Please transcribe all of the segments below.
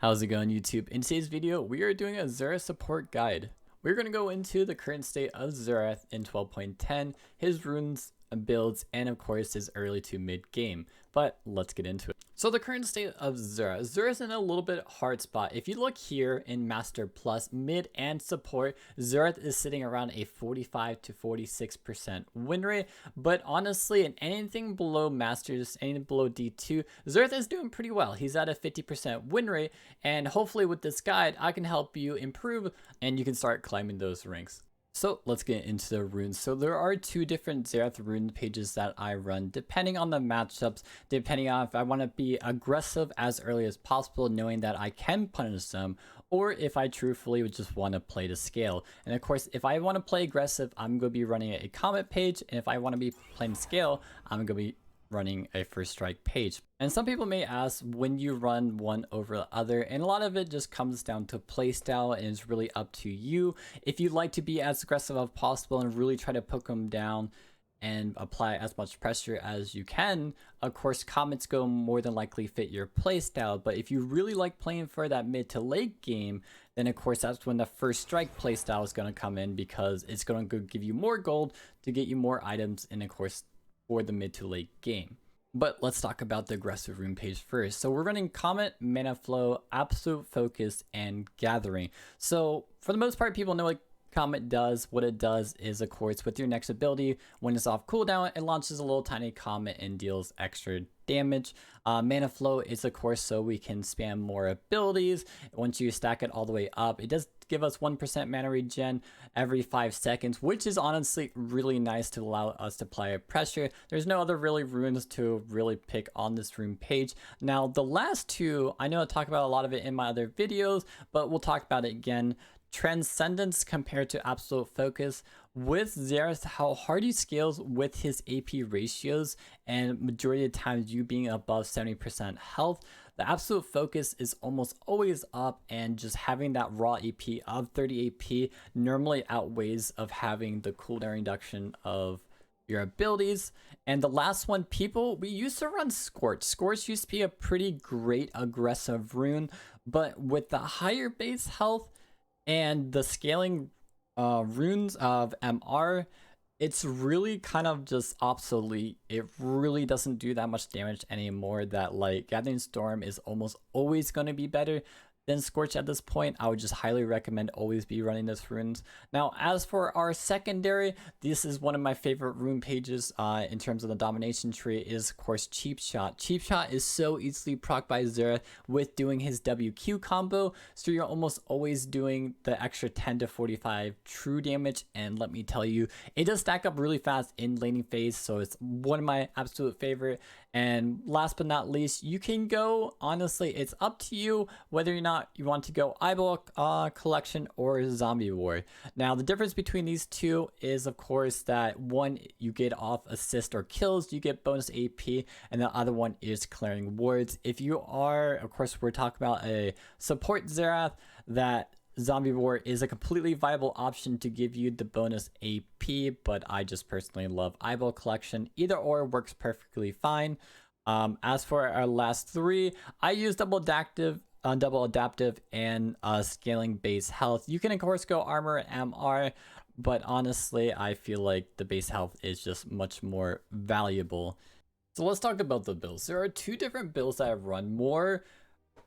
How's it going, YouTube? In today's video, we are doing a Xerath support guide. We're going to go into the current state of Xerath in 12.10, his runes, builds, and of course his early to mid game. But let's get into it. So the current state of Xerath. Xerath's in a little bit hard spot. If you look here in Master Plus, mid and support, Xerath is sitting around a 45 to 46% win rate. But honestly, in anything below Masters, anything below D2, Xerath is doing pretty well. He's at a 50% win rate, and hopefully with this guide, I can help you improve and you can start climbing those ranks. So let's get into the runes. So there are two different Xerath rune pages that I run depending on the matchups, depending on if I want to be aggressive as early as possible, knowing that I can punish them, or if I truthfully would just want to play to scale. And of course, if I want to play aggressive, I'm going to be running a comet page, and if I want to be playing scale, I'm going to be running a first strike page. And some people may ask when you run one over the other, and a lot of it just comes down to playstyle and it's really up to you. If you like to be as aggressive as possible and really try to poke them down and apply as much pressure as you can, of course comets go more than likely fit your playstyle. But if you really like playing for that mid to late game, then of course that's when the first strike playstyle is going to come in, because it's going to give you more gold to get you more items, and of course for the mid to late game. But let's talk about the aggressive rune page first. So we're running Comet, Mana Flow, Absolute Focus, and Gathering. So for the most part, people know what Comet does. What it does is, of course, with your next ability, when it's off cooldown, it launches a little tiny comet and deals extra damage. Mana Flow is, of course, so we can spam more abilities. Once you stack it all the way up, it does give us 1% mana regen every 5 seconds, which is honestly really nice to allow us to apply pressure. There's no other really runes to really pick on this rune page. Now, the last two, I know I talk about a lot of it in my other videos, but we'll talk about it again. Transcendence compared to Absolute Focus. With Xerath, how hard he scales with his AP ratios, and majority of the times you being above 70% health, the Absolute Focus is almost always up, and just having that raw AP of 30 AP normally outweighs of having the cooldown reduction of your abilities. And the last one, we used to run Scorch. Scorch used to be a pretty great aggressive rune, but with the higher base health and the scaling runes of MR, it's really kind of just obsolete. It really doesn't do that much damage anymore. That like Gathering Storm is almost always going to be better than Scorch at this point. I would just highly recommend always be running this runes. Now, as for our secondary, this is one of my favorite rune pages in terms of the domination tree, is of course Cheap Shot. Cheap Shot is so easily proc by Xerath with doing his WQ combo, so you're almost always doing the extra 10 to 45 true damage, and let me tell you, it does stack up really fast in laning phase, so it's one of my absolute favorite. And last but not least, you can go, honestly, it's up to you whether or not you want to go Eyeball Collection or Zombie War. Now, the difference between these two is, of course, that one, you get off assist or kills, you get bonus AP, and the other one is clearing wards. If you are, of course, we're talking about a support Xerath, that Zombie War is a completely viable option to give you the bonus AP, but I just personally love Eyeball Collection. Either or works perfectly fine. As for our last three, I use double adaptive, and scaling base health. You can of course go armor and MR, but honestly, I feel like the base health is just much more valuable. So let's talk about the builds. There are two different builds that I've run. More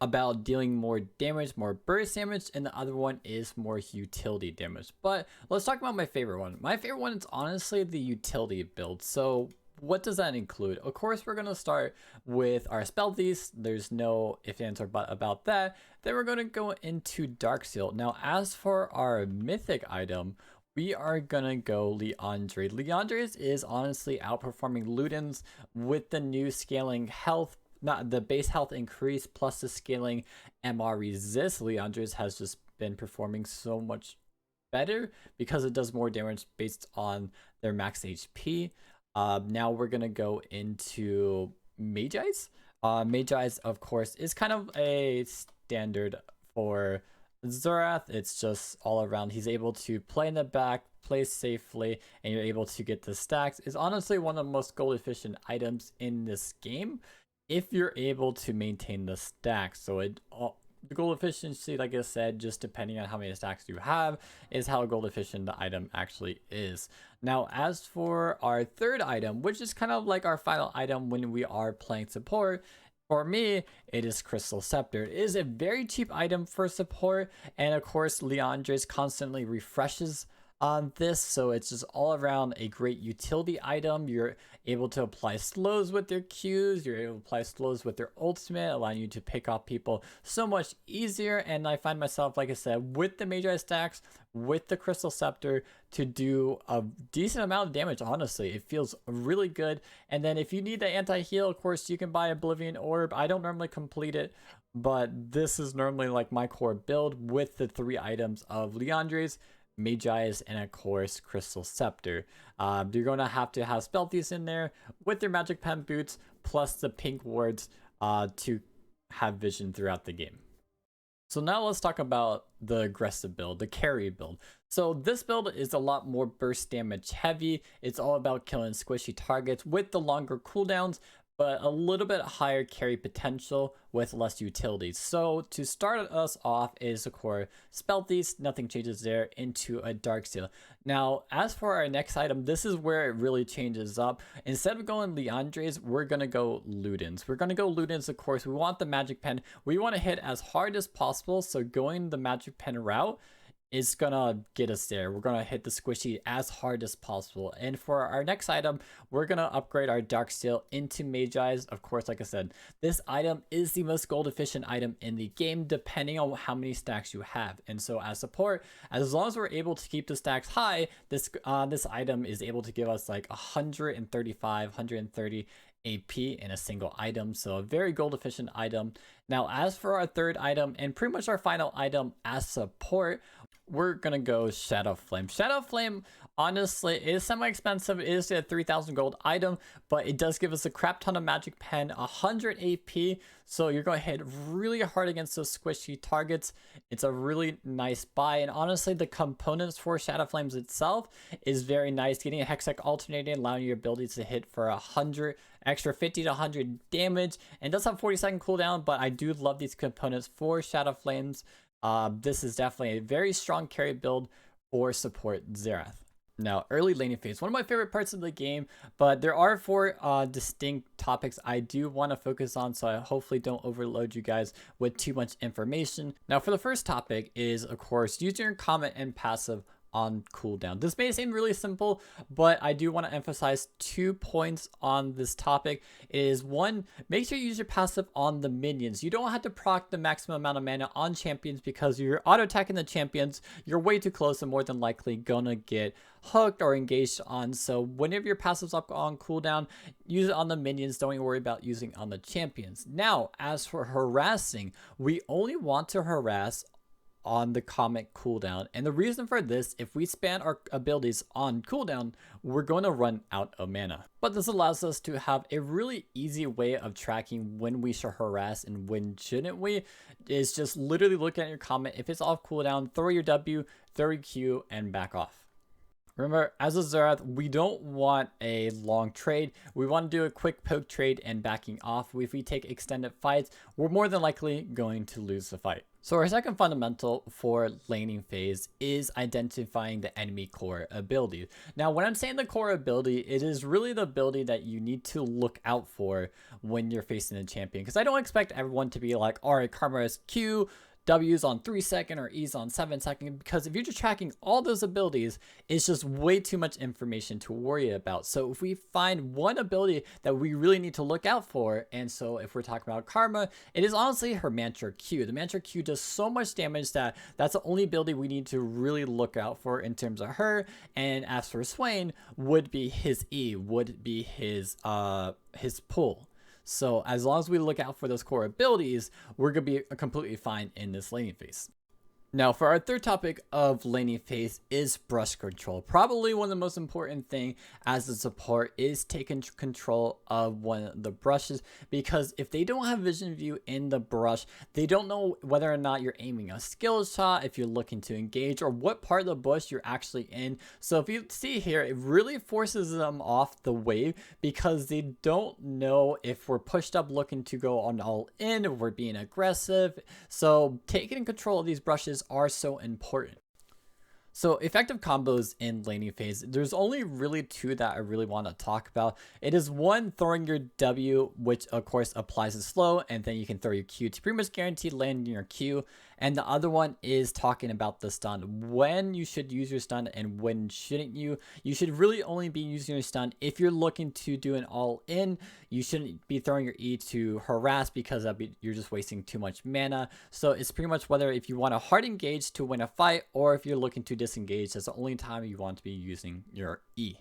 about dealing more damage, more burst damage, and the other one is more utility damage. But let's talk about my favorite one. My favorite one is honestly the utility build. So what does that include? Of course, we're going to start with our spell these. There's no ifs, ands, or buts about that. Then we're going to go into Dark Seal. Now, as for our mythic item, we are gonna go Leandre. Leandre's is honestly outperforming Luden's with the new scaling health, not the base health increase plus the scaling MR resist. Leandre's has just been performing so much better because it does more damage based on their max HP. Now we're gonna go into Magi's. Magi's, of course, is kind of a standard for Xerath. It's just all around. He's able to play in the back, play safely, and you're able to get the stacks. Is honestly one of the most gold efficient items in this game if you're able to maintain the stacks. So it the gold efficiency, like I said, just depending on how many stacks you have, is how gold efficient the item actually is. Now, as for our third item, which is kind of like our final item when we are playing support, for me, it is Crystal Scepter. It is a very cheap item for support, and of course, Leandre's constantly refreshes on this, so it's just all around a great utility item. You're able to apply slows with your Qs, you're able to apply slows with your ultimate, allowing you to pick off people so much easier. And I find myself, like I said, with the Magi stacks, with the Crystal Scepter, to do a decent amount of damage. Honestly, it feels really good. And then if you need the anti-heal, of course, you can buy Oblivion Orb. I don't normally complete it, but this is normally like my core build with the 3 items of Leandre's, Magi's, and of course Crystal Scepter. You're going to have Spell Thieves in there with your Magic Pen boots plus the pink wards to have vision throughout the game. So now let's talk about the aggressive build, the carry build. So this build is a lot more burst damage heavy. It's all about killing squishy targets with the longer cooldowns, but a little bit higher carry potential with less utilities. So to start us off is, of course, Spell Thieves, nothing changes there, into a Darksteel. Now, as for our next item, this is where it really changes up. Instead of going Leandre's, we're going to go Ludens. We're going to go Ludens, of course. We want the Magic Pen. We want to hit as hard as possible, so going the Magic Pen route is gonna get us there. We're gonna hit the squishy as hard as possible. And for our next item, we're gonna upgrade our Darksteel into Magi's. Of course, like I said, this item is the most gold efficient item in the game, depending on how many stacks you have. And so as support, as long as we're able to keep the stacks high, this item is able to give us like 135, 130 AP in a single item, so a very gold efficient item. Now, as for our third item and pretty much our final item as support, we're gonna go Shadow Flame. Shadow Flame, honestly, is semi-expensive. It is a 3,000 gold item, but it does give us a crap ton of Magic Pen, 100 AP, so you're going to hit really hard against those squishy targets. It's a really nice buy, and honestly, the components for Shadow Flames itself is very nice. Getting a Hextech alternating, allowing your abilities to hit for 100 extra 50 to 100 damage, and does have 40-second cooldown, but I do love these components for Shadow Flames. This is definitely a very strong carry build for support Xerath. Now, early laning phase, one of my favorite parts of the game, but there are 4 distinct topics I do want to focus on, so I hopefully don't overload you guys with too much information. Now, for the first topic is, of course, using your comet and passive on cooldown. This may seem really simple, but I do want to emphasize 2 points on this topic. Is 1, make sure you use your passive on the minions. You don't have to proc the maximum amount of mana on champions, because you're auto attacking the champions, you're way too close and more than likely gonna get hooked or engaged on. So whenever your passive's up on cooldown, use it on the minions. Don't even worry about using on the champions. Now, as for harassing, we only want to harass on the comet cooldown, and the reason for this, if we span our abilities on cooldown, we're going to run out of mana. But this allows us to have a really easy way of tracking when we should harass and when shouldn't we. Is just literally look at your comet. If it's off cooldown, throw your W, throw your Q, and back off. Remember, as a Xerath, we don't want a long trade. We want to do a quick poke trade and backing off. If we take extended fights, we're more than likely going to lose the fight. So our second fundamental for laning phase is identifying the enemy core ability. Now, when I'm saying the core ability, it is really the ability that you need to look out for when you're facing a champion. Because I don't expect everyone to be like, all right, Karma is Q, W's on 3 second or E's on 7 second, because if you're just tracking all those abilities, it's just way too much information to worry about. So if we find one ability that we really need to look out for, and so if we're talking about Karma, it is honestly her Mantra Q. The Mantra Q does so much damage that that's the only ability we need to really look out for in terms of her. And as for Swain, would be his E, would be his pull. So as long as we look out for those core abilities, we're going to be completely fine in this laning phase. Now, for our third topic of laning phase is brush control. Probably one of the most important thing as a support is taking control of one of the brushes, because if they don't have vision view in the brush, they don't know whether or not you're aiming a skill shot, if you're looking to engage, or what part of the bush you're actually in. So if you see here, it really forces them off the wave because they don't know if we're pushed up looking to go on all in, if we're being aggressive. So taking control of these brushes are so important. So effective combos in laning phase, there's only really two that I really want to talk about. It is one, throwing your W, which of course applies to slow, and then you can throw your Q to pretty much guarantee landing your Q. And the other one is talking about the stun, when you should use your stun and when shouldn't you. You should really only be using your stun if you're looking to do an all in. You shouldn't be throwing your E to harass, because you're just wasting too much mana. So it's pretty much whether if you want a hard engage to win a fight, or if you're looking to disengage, that's the only time you want to be using your E.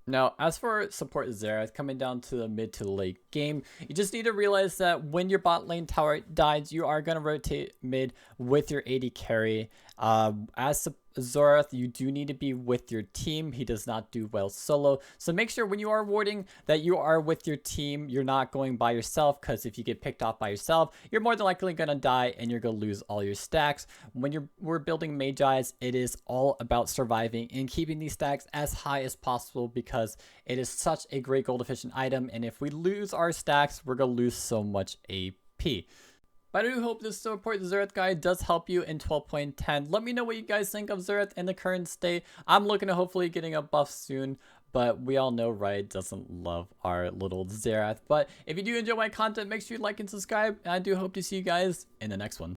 Now, as for support Xerath, coming down to the mid to late game, you just need to realize that when your bot lane tower dies, you are going to rotate mid with your AD carry. As Xerath, you do need to be with your team. He does not do well solo. So make sure when you are warding that you are with your team. You're not going by yourself, because if you get picked off by yourself, you're more than likely going to die and you're going to lose all your stacks. When we're building Magi's, it is all about surviving and keeping these stacks as high as possible, because it is such a great gold efficient item. And if we lose our stacks, we're going to lose so much AP. But I do hope this support Xerath guide does help you in 12.10. Let me know what you guys think of Xerath in the current state. I'm looking to hopefully getting a buff soon, but we all know Riot doesn't love our little Xerath. But if you do enjoy my content, make sure you like and subscribe, and I do hope to see you guys in the next one.